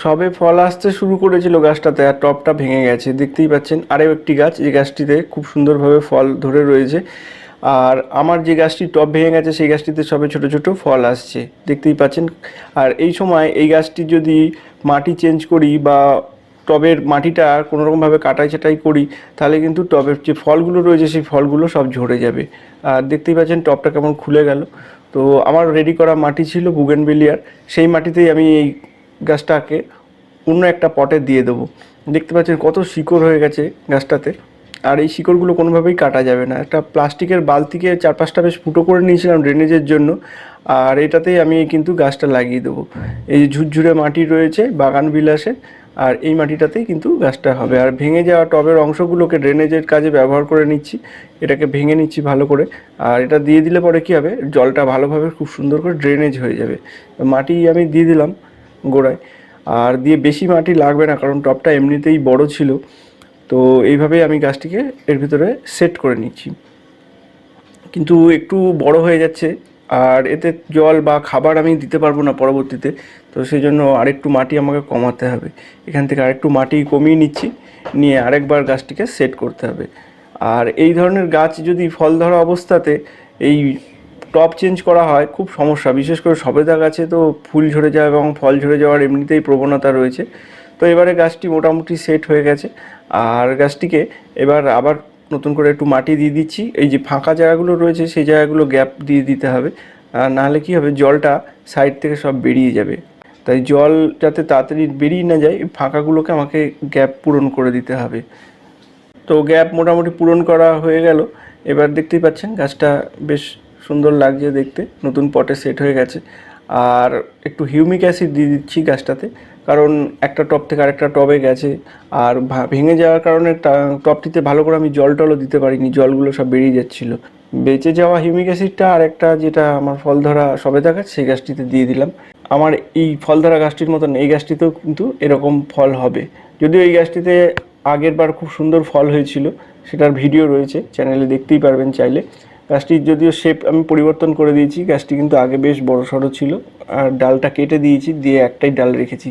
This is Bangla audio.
সবে ফল আসতে শুরু করেছিল গাছটাতে, আর টবটা ভেঙে গেছে। দেখতেই পাচ্ছেন আরও একটি গাছ, এই গাছটিতে খুব সুন্দরভাবে ফল ধরে রয়েছে। আর আমার যে গাছটি টব ভেঙে গেছে সেই গাছটিতে সবে ছোট ছোট ফল আসছে, দেখতেই পাচ্ছেন। আর এই সময় এই গাছটি যদি মাটি চেঞ্জ করি বা টবের মাটিটা কোনোরকমভাবে কাটাই ছাটাই করি, তাহলে কিন্তু টবের যে ফলগুলো রয়েছে সেই ফলগুলো সব ঝরে যাবে। আর দেখতেই পাচ্ছেন টবটা কেমন খুলে গেল। তো আমার রেডি করা মাটি ছিল বুগেনভেলিয়ার, সেই মাটিতেই আমি এই গাছটাকে অন্য একটা পটে দিয়ে দেবো। দেখতে পাচ্ছেন কত শিকড় হয়ে গেছে গাছটাতে। আর এই শিকড়গুলো কোনোভাবেই কাটা যাবে না। একটা প্লাস্টিকের বালতিকে 4-5টা বেশ ফুটো করে নিয়েছিলাম ড্রেনেজের জন্য, আর এটাতেই আমি কিন্তু গাছটা লাগিয়ে দেবো। এই যে ঝুরঝুরে মাটি রয়েছে বাগান বিলাসে, আর এই মাটিটাতেই কিন্তু গাছটা হবে। আর ভেঙে যাওয়া টবের অংশগুলোকে ড্রেনেজের কাজে ব্যবহার করে নিচ্ছি, এটাকে ভেঙে নিচ্ছি ভালো করে। আর এটা দিয়ে দিলে পরে কী হবে, জলটা ভালোভাবে খুব সুন্দর করে ড্রেনেজ হয়ে যাবে। মাটি আমি দিয়ে দিলাম গোড়ায়, আর দিয়ে বেশি মাটি লাগবে না কারণ টবটা এমনিতেই বড় ছিল। তো এইভাবেই আমি গাছটিকে এর ভিতরে সেট করে নিচ্ছি। কিন্তু একটু বড় হয়ে যাচ্ছে, আর এতে জল বা খাবার আমি দিতে পারবো না পরবর্তীতে। তো সেই জন্য আরেকটু মাটি আমাকে কমাতে হবে। এখান থেকে আরেকটু মাটি কমিয়ে নিচ্ছি, নিয়ে আরেকবার গাছটিকে সেট করতে হবে। আর এই ধরনের গাছ যদি ফল ধরা অবস্থাতে এই টব চেঞ্জ করা হয় খুব সমস্যা, বিশেষ করে সবেদা গাছে তো ফুল ঝরে যায় এবং ফল ঝরে যাওয়ার এমনিতেই প্রবণতা রয়েছে। তো এবারে গাছটি মোটামুটি সেট হয়ে গেছে, আর গাছটিকে এবার আবার নতুন করে একটু মাটি দিয়ে দিচ্ছি। এই যে ফাঁকা জায়গাগুলো রয়েছে সেই জায়গাগুলো গ্যাপ দিয়ে দিতে হবে, আর নাহলে কী হবে, জলটা সাইড থেকে সব বেরিয়ে যাবে। তাই জল যাতে তাড়াতাড়ি বেরিয়ে না যায়, ফাঁকাগুলোকে আমাকে গ্যাপ পূরণ করে দিতে হবে। তো গ্যাপ মোটামুটি পূরণ করা হয়ে গেল। এবার দেখতেই পাচ্ছেন গাছটা বেশ সুন্দর লাগছে দেখতে, নতুন পটে সেট হয়ে গেছে। আর একটু হিউমিক অ্যাসিড দিয়ে দিচ্ছি গাছটাতে, কারণ একটা টব থেকে আরেকটা টবে গেছে। আর ভেঙে যাওয়ার কারণে টবটিতে ভালো করে আমি জল টলও দিতে পারিনি, জলগুলো সব বেরিয়ে যাচ্ছিলো। বেঁচে যাওয়া হিউমিক অ্যাসিডটা আর একটা যেটা আমার ফল ধরা সবেদা গাছ সেই গাছটিতে দিয়ে দিলাম। আমার এই ফল ধরা গাছটির মতন এই গাছটিতেও কিন্তু এরকম ফল হবে। যদিও এই গাছটিতে আগের বার খুব সুন্দর ফল হয়েছিল, সেটার ভিডিও রয়েছে চ্যানেলে, দেখতেই পারবেন চাইলে। গাছটির যদিও শেপ আমি পরিবর্তন করে দিয়েছি, গাছটি কিন্তু আগে বেশ বড় সড়ো ছিল। আর ডালটা কেটে দিয়েছি, দিয়ে একটাই ডাল রেখেছি।